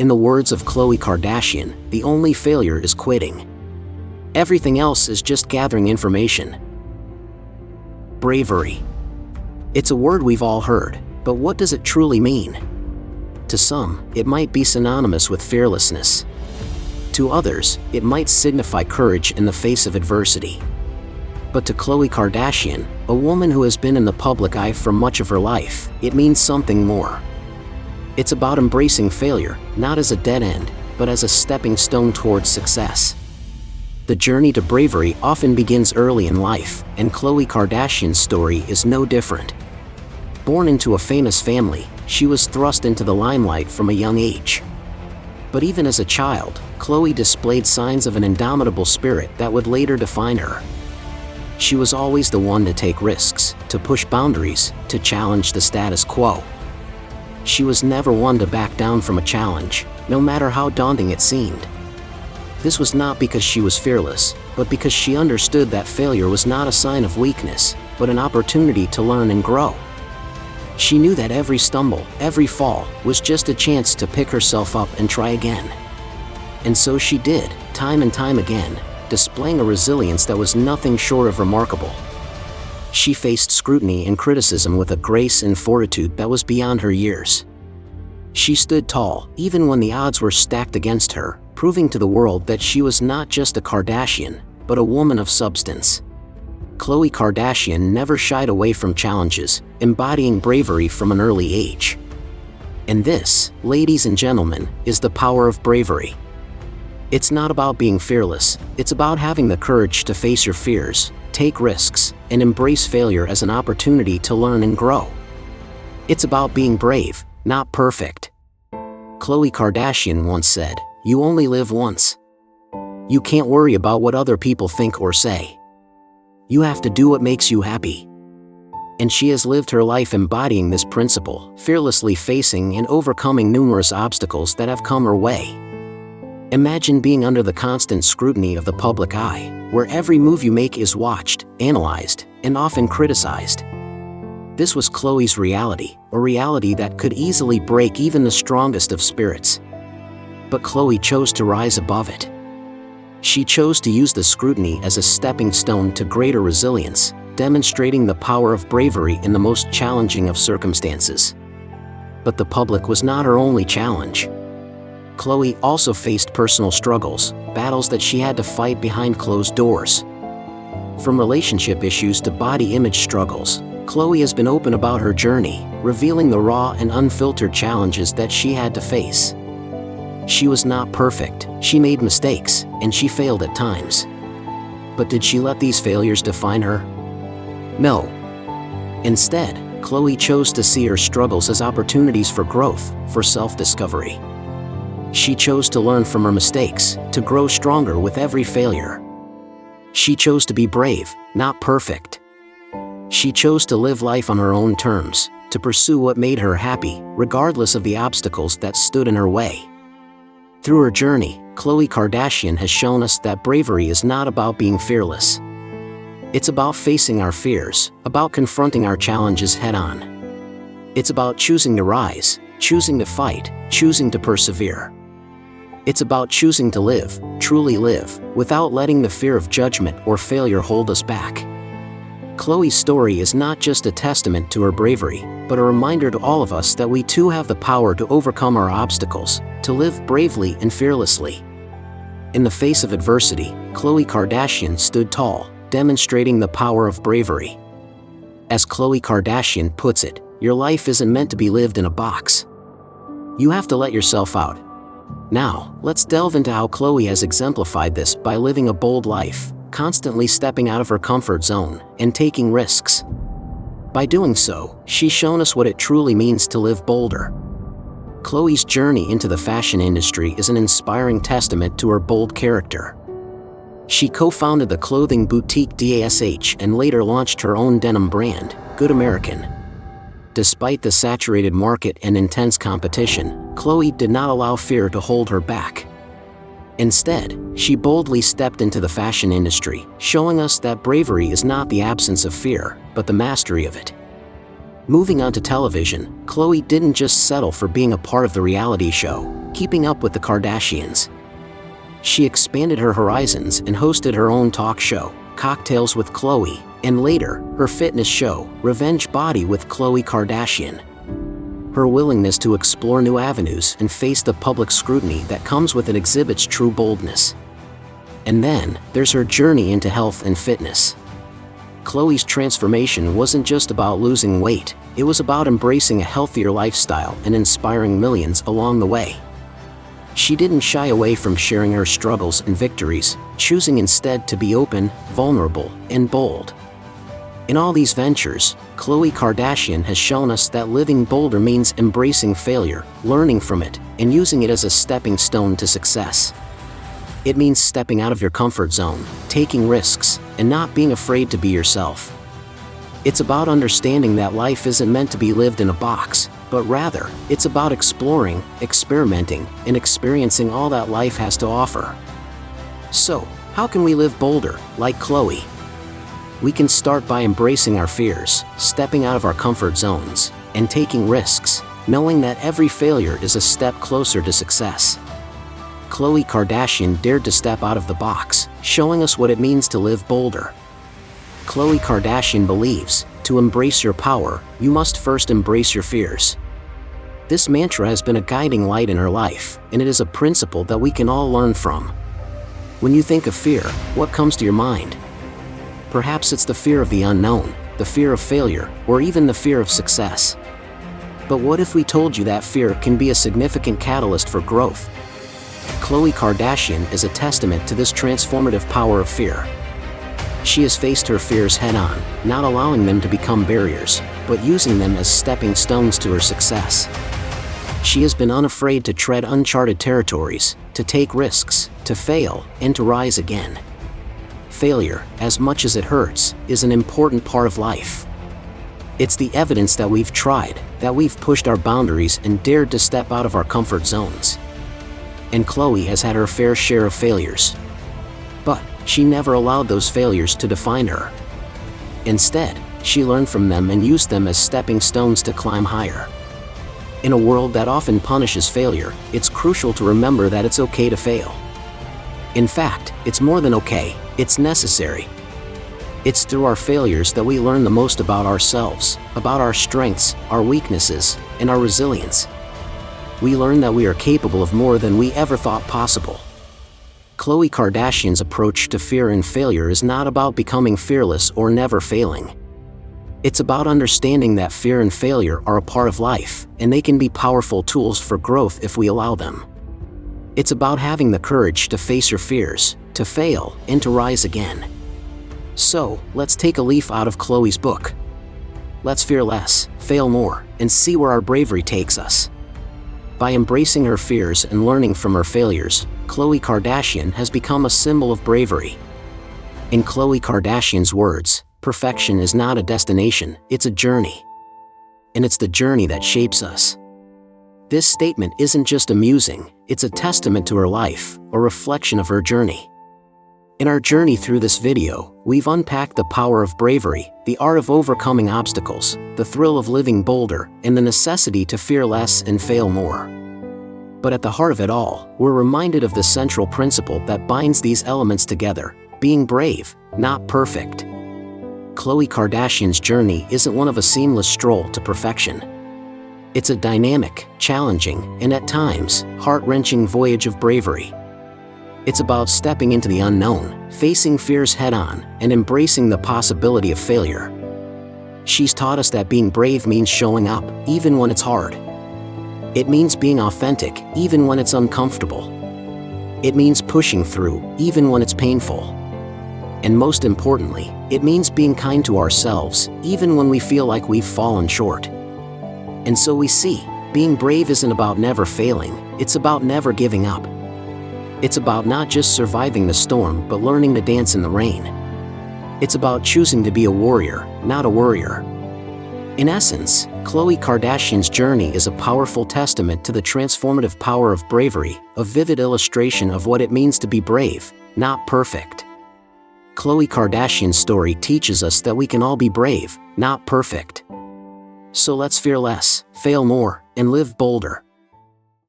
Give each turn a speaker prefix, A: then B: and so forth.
A: In the words of Khloe Kardashian, the only failure is quitting. Everything else is just gathering information. Bravery. It's a word we've all heard, but what does it truly mean? To some, it might be synonymous with fearlessness. To others, it might signify courage in the face of adversity. But to Khloe Kardashian, a woman who has been in the public eye for much of her life, it means something more. It's about embracing failure, not as a dead end, but as a stepping stone towards success. The journey to bravery often begins early in life, and Khloe Kardashian's story is no different. Born into a famous family, she was thrust into the limelight from a young age. But even as a child, Khloe displayed signs of an indomitable spirit that would later define her. She was always the one to take risks, to push boundaries, to challenge the status quo. She was never one to back down from a challenge, no matter how daunting it seemed. This was not because she was fearless, but because she understood that failure was not a sign of weakness, but an opportunity to learn and grow. She knew that every stumble, every fall, was just a chance to pick herself up and try again. And so she did, time and time again, displaying a resilience that was nothing short of remarkable. She faced scrutiny and criticism with a grace and fortitude that was beyond her years. She stood tall, even when the odds were stacked against her, proving to the world that she was not just a Kardashian, but a woman of substance. Khloe Kardashian never shied away from challenges, embodying bravery from an early age. And this, ladies and gentlemen, is the power of bravery. It's not about being fearless, it's about having the courage to face your fears, take risks, and embrace failure as an opportunity to learn and grow. It's about being brave, not perfect. Khloe Kardashian once said, "You only live once. You can't worry about what other people think or say. You have to do what makes you happy." And she has lived her life embodying this principle, fearlessly facing and overcoming numerous obstacles that have come her way. Imagine being under the constant scrutiny of the public eye, where every move you make is watched, analyzed, and often criticized. This was Khloe's reality, a reality that could easily break even the strongest of spirits. But Khloe chose to rise above it. She chose to use the scrutiny as a stepping stone to greater resilience, demonstrating the power of bravery in the most challenging of circumstances. But the public was not her only challenge. Khloe also faced personal struggles, battles that she had to fight behind closed doors. From relationship issues to body image struggles, Khloe has been open about her journey, revealing the raw and unfiltered challenges that she had to face. She was not perfect, she made mistakes, and she failed at times. But did she let these failures define her? No. Instead, Khloe chose to see her struggles as opportunities for growth, for self-discovery. She chose to learn from her mistakes, to grow stronger with every failure. She chose to be brave, not perfect. She chose to live life on her own terms, to pursue what made her happy, regardless of the obstacles that stood in her way. Through her journey, Khloe Kardashian has shown us that bravery is not about being fearless. It's about facing our fears, about confronting our challenges head-on. It's about choosing to rise, choosing to fight, choosing to persevere. It's about choosing to live, truly live, without letting the fear of judgment or failure hold us back. Khloe's story is not just a testament to her bravery, but a reminder to all of us that we too have the power to overcome our obstacles, to live bravely and fearlessly. In the face of adversity, Khloe Kardashian stood tall, demonstrating the power of bravery. As Khloe Kardashian puts it, your life isn't meant to be lived in a box. You have to let yourself out. Now, let's delve into how Khloe has exemplified this by living a bold life, constantly stepping out of her comfort zone and taking risks. By doing so, she's shown us what it truly means to live bolder. Khloe's journey into the fashion industry is an inspiring testament to her bold character. She co-founded the clothing boutique DASH and later launched her own denim brand, Good American. Despite the saturated market and intense competition, Khloe did not allow fear to hold her back. Instead, she boldly stepped into the fashion industry, showing us that bravery is not the absence of fear, but the mastery of it. Moving on to television, Khloe didn't just settle for being a part of the reality show, Keeping Up with the Kardashians. She expanded her horizons and hosted her own talk show, Cocktails with Khloe, and later, her fitness show, Revenge Body with Khloe Kardashian. Her willingness to explore new avenues and face the public scrutiny that comes with it exhibits true boldness. And then, there's her journey into health and fitness. Khloe's transformation wasn't just about losing weight, it was about embracing a healthier lifestyle and inspiring millions along the way. She didn't shy away from sharing her struggles and victories, choosing instead to be open, vulnerable, and bold. In all these ventures, Khloe Kardashian has shown us that living bolder means embracing failure, learning from it, and using it as a stepping stone to success. It means stepping out of your comfort zone, taking risks, and not being afraid to be yourself. It's about understanding that life isn't meant to be lived in a box, but rather, it's about exploring, experimenting, and experiencing all that life has to offer. So, how can we live bolder, like Khloe? We can start by embracing our fears, stepping out of our comfort zones, and taking risks, knowing that every failure is a step closer to success. Khloe Kardashian dared to step out of the box, showing us what it means to live bolder. Khloe Kardashian believes, to embrace your power, you must first embrace your fears. This mantra has been a guiding light in her life, and it is a principle that we can all learn from. When you think of fear, what comes to your mind? Perhaps it's the fear of the unknown, the fear of failure, or even the fear of success. But what if we told you that fear can be a significant catalyst for growth? Khloe Kardashian is a testament to this transformative power of fear. She has faced her fears head-on, not allowing them to become barriers, but using them as stepping stones to her success. She has been unafraid to tread uncharted territories, to take risks, to fail, and to rise again. Failure, as much as it hurts, is an important part of life. It's the evidence that we've tried, that we've pushed our boundaries and dared to step out of our comfort zones. And Khloe has had her fair share of failures. But she never allowed those failures to define her. Instead, she learned from them and used them as stepping stones to climb higher. In a world that often punishes failure, it's crucial to remember that it's okay to fail. In fact, it's more than okay, it's necessary. It's through our failures that we learn the most about ourselves, about our strengths, our weaknesses, and our resilience. We learn that we are capable of more than we ever thought possible. Khloe Kardashian's approach to fear and failure is not about becoming fearless or never failing. It's about understanding that fear and failure are a part of life, and they can be powerful tools for growth if we allow them. It's about having the courage to face your fears, to fail, and to rise again. So, let's take a leaf out of Khloe's book. Let's fear less, fail more, and see where our bravery takes us. By embracing her fears and learning from her failures, Khloe Kardashian has become a symbol of bravery. In Khloe Kardashian's words, perfection is not a destination, it's a journey. And it's the journey that shapes us. This statement isn't just amusing, it's a testament to her life, a reflection of her journey. In our journey through this video, we've unpacked the power of bravery, the art of overcoming obstacles, the thrill of living bolder, and the necessity to fear less and fail more. But at the heart of it all, we're reminded of the central principle that binds these elements together: being brave, not perfect. Khloe Kardashian's journey isn't one of a seamless stroll to perfection. It's a dynamic, challenging, and at times, heart-wrenching voyage of bravery. It's about stepping into the unknown, facing fears head-on, and embracing the possibility of failure. She's taught us that being brave means showing up, even when it's hard. It means being authentic, even when it's uncomfortable. It means pushing through, even when it's painful. And most importantly, it means being kind to ourselves, even when we feel like we've fallen short. And so we see, being brave isn't about never failing, it's about never giving up. It's about not just surviving the storm, but learning to dance in the rain. It's about choosing to be a warrior, not a worrier. In essence, Khloe Kardashian's journey is a powerful testament to the transformative power of bravery, a vivid illustration of what it means to be brave, not perfect. Khloe Kardashian's story teaches us that we can all be brave, not perfect. So let's fear less, fail more, and live bolder.